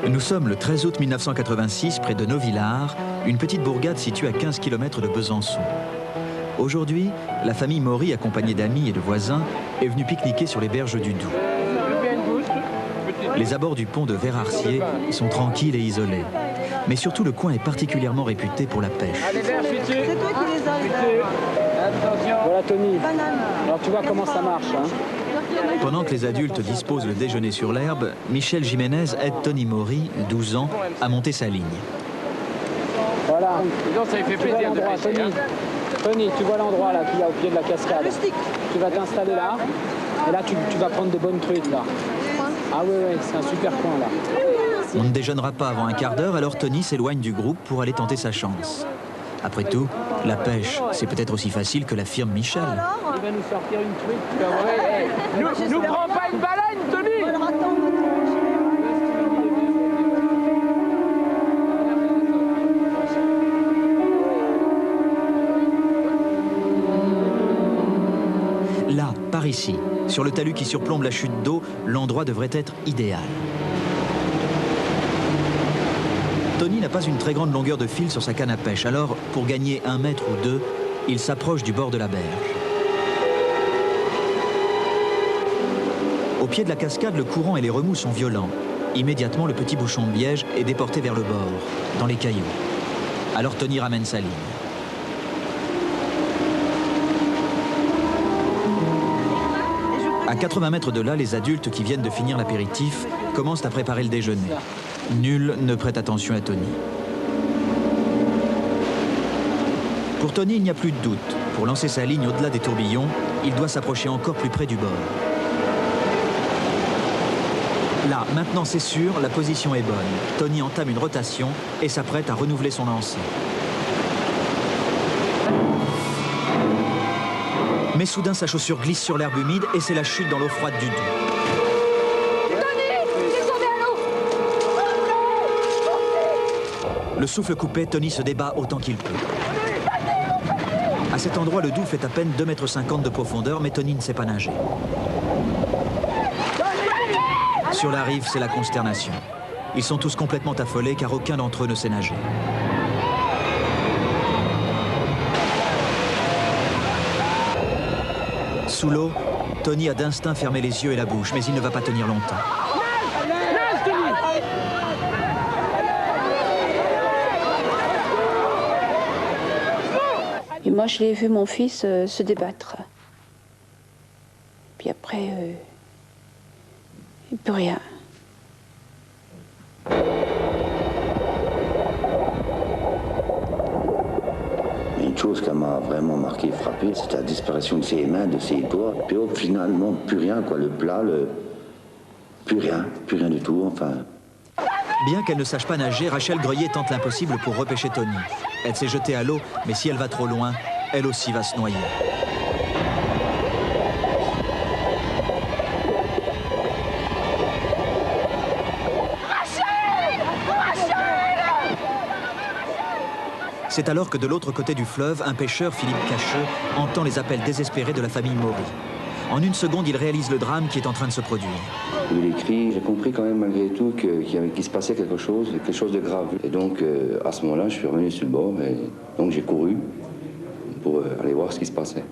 Nous sommes le 13 août 1986 près de Novillars, une petite bourgade située à 15 km de Besançon. Aujourd'hui, la famille Maury, accompagnée d'amis et de voisins, est venue pique-niquer sur les berges du Doubs. Les abords du pont de Verrarcier sont tranquilles et isolés. Mais surtout, le coin est particulièrement réputé pour la pêche. C'est toi qui les as. Voilà Tony. Alors tu vois comment ça marche. Hein. Pendant que les adultes disposent le déjeuner sur l'herbe, Michel Jiménez aide Tony Maury, 12 ans, à monter sa ligne. Voilà. Ça lui fait plaisir de pêcher, Tony. Tony, tu vois l'endroit là qu'il y a au pied de la cascade. Tu vas t'installer là. Et là, tu vas prendre de bonnes truites là. Ah ouais, c'est un super coin là. On ne déjeunera pas avant un quart d'heure, alors Tony s'éloigne du groupe pour aller tenter sa chance. Après tout, la pêche, c'est peut-être aussi facile que l'affirme Michel. Il va nous sortir une truite. Nous prends pas une baleine, Tony. Là, par ici, sur le talus qui surplombe la chute d'eau, l'endroit devrait être idéal. Tony n'a pas une très grande longueur de fil sur sa canne à pêche, alors pour gagner 1 mètre ou 2, il s'approche du bord de la berge. Au pied de la cascade, le courant et les remous sont violents. Immédiatement, le petit bouchon de liège est déporté vers le bord, dans les cailloux. Alors Tony ramène sa ligne. À 80 mètres de là, les adultes qui viennent de finir l'apéritif commencent à préparer le déjeuner. Nul ne prête attention à Tony. Pour Tony, il n'y a plus de doute. Pour lancer sa ligne au-delà des tourbillons, il doit s'approcher encore plus près du bord. Là, maintenant c'est sûr, la position est bonne. Tony entame une rotation et s'apprête à renouveler son lancer. Mais soudain, sa chaussure glisse sur l'herbe humide et c'est la chute dans l'eau froide du Doubs. Le souffle coupé, Tony se débat autant qu'il peut. À cet endroit, le Doubs fait à peine 2,50 m de profondeur, mais Tony ne sait pas nager. Sur la rive, c'est la consternation. Ils sont tous complètement affolés car aucun d'entre eux ne sait nager. Sous l'eau, Tony a d'instinct fermé les yeux et la bouche, mais il ne va pas tenir longtemps. Et moi, je l'ai vu mon fils se débattre. Puis après, plus rien. Une chose qui m'a vraiment marqué, frappé, c'est la disparition de ses mains, de ses doigts. Puis finalement, plus rien, quoi. Le plat, plus rien du tout, enfin. Bien qu'elle ne sache pas nager, Rachel Greuillet tente l'impossible pour repêcher Tony. Elle s'est jetée à l'eau, mais si elle va trop loin, elle aussi va se noyer. C'est alors que de l'autre côté du fleuve, un pêcheur, Philippe Cacheux, entend les appels désespérés de la famille Maury. En une seconde, il réalise le drame qui est en train de se produire. Il écrit, j'ai compris quand même malgré tout qu'il se passait quelque chose de grave. Et donc, à ce moment-là, je suis revenu sur le bord et donc j'ai couru pour aller voir ce qui se passait.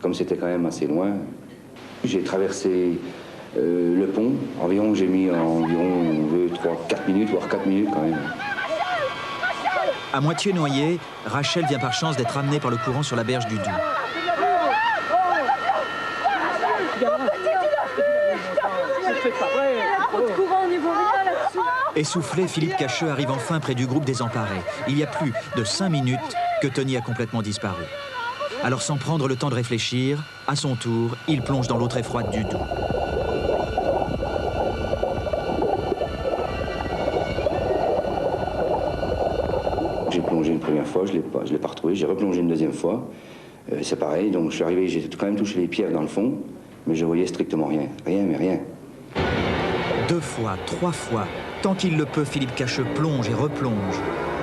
Comme c'était quand même assez loin, j'ai traversé le pont. Environ, j'ai mis environ 2, 3, 4 minutes, voire 4 minutes quand même. À moitié noyée, Rachel vient par chance d'être amenée par le courant sur la berge du Doubs. Essoufflé, Philippe Cacheux arrive enfin près du groupe désemparé. Il y a plus de 5 minutes que Tony a complètement disparu. Alors sans prendre le temps de réfléchir, à son tour, il plonge dans l'eau très froide du Doubs. J'ai plongé une première fois, je l'ai pas retrouvé, j'ai replongé une deuxième fois. C'est pareil, donc je suis arrivé, j'ai quand même touché les pierres dans le fond, mais je voyais strictement rien. Rien, mais rien. 2 fois, 3 fois, tant qu'il le peut, Philippe Cacheux plonge et replonge.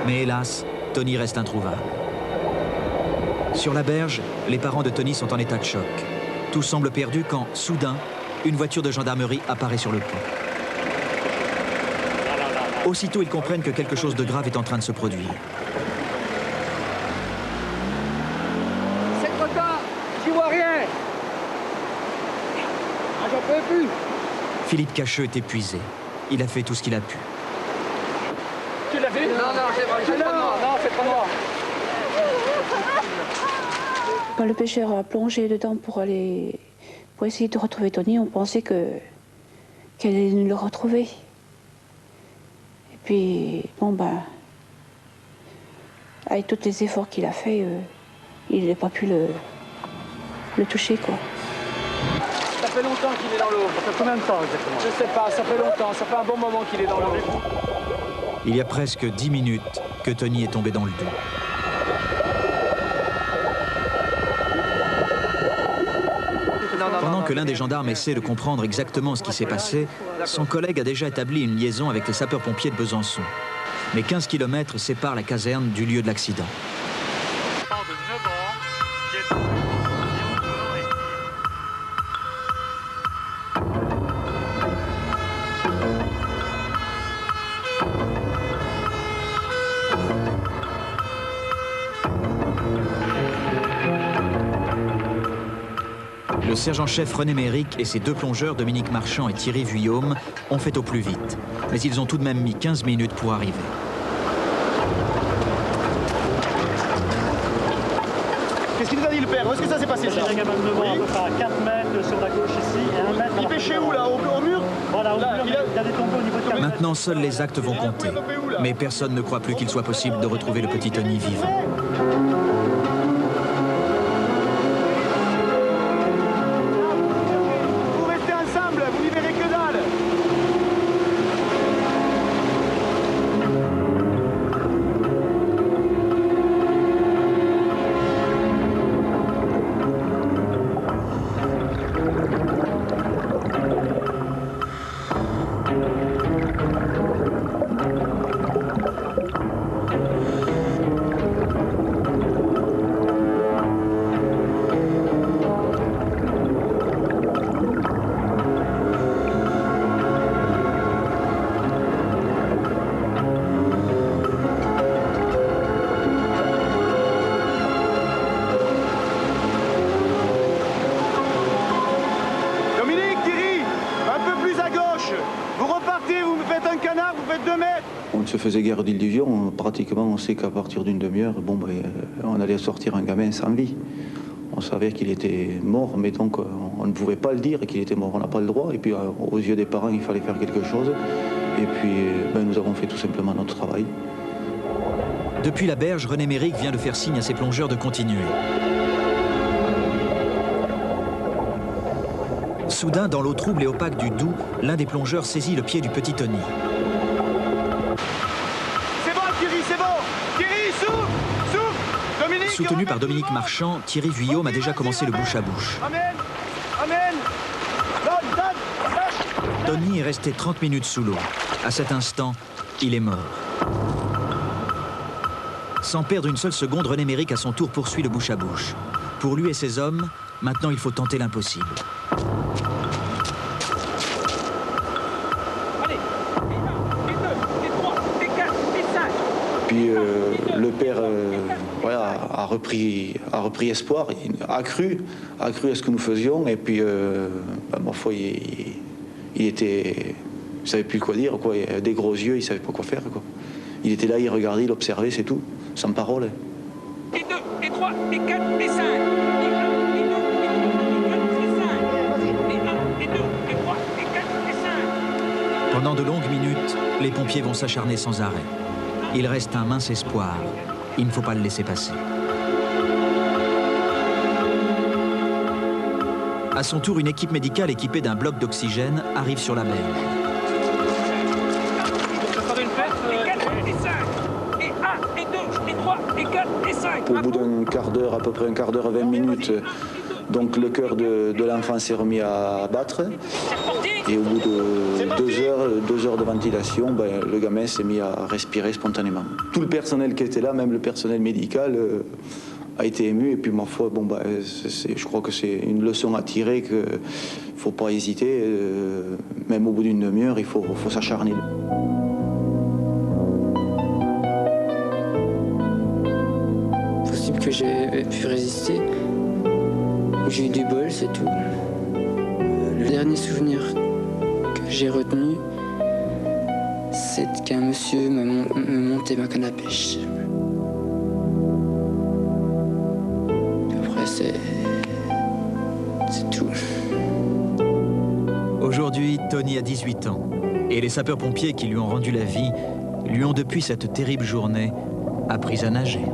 Mais hélas, Tony reste introuvable. Sur la berge, les parents de Tony sont en état de choc. Tout semble perdu quand, soudain, une voiture de gendarmerie apparaît sur le pont. Aussitôt, ils comprennent que quelque chose de grave est en train de se produire. C'est trop tard, j'y vois rien. Ah, j'en peux plus. Philippe Cacheux est épuisé. Il a fait tout ce qu'il a pu. Tu l'as vu? Non, c'est pas moi. Non, c'est pas moi. Quand le pêcheur a plongé dedans pour essayer de retrouver Tony, on pensait qu'elle allait nous le retrouver. Et puis, bon ben, avec tous les efforts qu'il a fait, il n'a pas pu le toucher, quoi. Ça fait longtemps qu'il est dans l'eau. Ça fait combien de temps exactement? Je sais pas, ça fait longtemps, ça fait un bon moment qu'il est dans l'eau. Il y a presque 10 minutes que Tony est tombé dans le Doubs. Pendant que l'un des gendarmes essaie de comprendre exactement ce qui s'est passé, son collègue a déjà établi une liaison avec les sapeurs-pompiers de Besançon. Mais 15 km séparent la caserne du lieu de l'accident. Le sergent-chef René Méric et ses deux plongeurs, Dominique Marchand et Thierry Vuillaume, ont fait au plus vite. Mais ils ont tout de même mis 15 minutes pour arriver. Qu'est-ce qu'il nous a dit le père? Où est-ce que ça s'est passé ça? Il y a un gamin de 9 ans à peu près à 4 mètres sur la gauche ici et 1 mètre. Il pêchait où là? Au mur? Voilà, au mur, il y a des tombeaux au niveau de 4 mètres. Maintenant, seuls les actes vont compter. Mais personne ne croit plus qu'il soit possible de retrouver le petit Tony vivant. Vous restez ensemble, vous n'y verrez que dalle. On ne se faisait guère d'illusions, pratiquement on sait qu'à partir d'une demi-heure, on allait sortir un gamin sans vie. On savait qu'il était mort, mais donc on ne pouvait pas le dire qu'il était mort, on n'a pas le droit. Et puis aux yeux des parents, il fallait faire quelque chose. Et puis nous avons fait tout simplement notre travail. Depuis la berge, René Méric vient de faire signe à ses plongeurs de continuer. Soudain, dans l'eau trouble et opaque du Doubs, l'un des plongeurs saisit le pied du petit Tony. C'est bon Thierry, c'est bon. Thierry, souffle, souffle. Dominique. Soutenu par Dominique Marchand, Thierry Vuillaume a déjà commencé le bouche à bouche. Amen, amen. Donne, lâche. Tony est resté 30 minutes sous l'eau. À cet instant, il est mort. Sans perdre une seule seconde, René Méric à son tour poursuit le bouche à bouche. Pour lui et ses hommes, maintenant il faut tenter l'impossible. Puis le père a repris espoir, a cru à ce que nous faisions. Et puis, ma foi, il savait plus quoi dire, quoi. Il avait des gros yeux, il savait pas quoi faire, quoi. Il était là, il regardait, il observait, c'est tout, sans parole. Et 2, et 3, et 4, et 5. Et 1, et 2, et 4, et 5. Et 1, et 2, et 3, et 4, et 5. Pendant de longues minutes, les pompiers vont s'acharner sans arrêt. Il reste un mince espoir. Il ne faut pas le laisser passer. À son tour, une équipe médicale équipée d'un bloc d'oxygène arrive sur la berge. Au bout d'un quart d'heure, à peu près un quart d'heure, 20 minutes, donc le cœur de l'enfant s'est remis à battre. Et au bout de 2 heures de ventilation, le gamin s'est mis à respirer spontanément. Tout le personnel qui était là, même le personnel médical, a été ému. Et puis, ma foi, je crois que c'est une leçon à tirer qu'il ne faut pas hésiter. Même au bout d'une demi-heure, il faut s'acharner. que j'ai pu résister. J'ai eu du bol, c'est tout. Le dernier souvenir que j'ai retenu, c'est qu'un monsieur me montait ma canne à pêche. Après, c'est tout. Aujourd'hui, Tony a 18 ans. Et les sapeurs-pompiers qui lui ont rendu la vie lui ont depuis cette terrible journée appris à nager.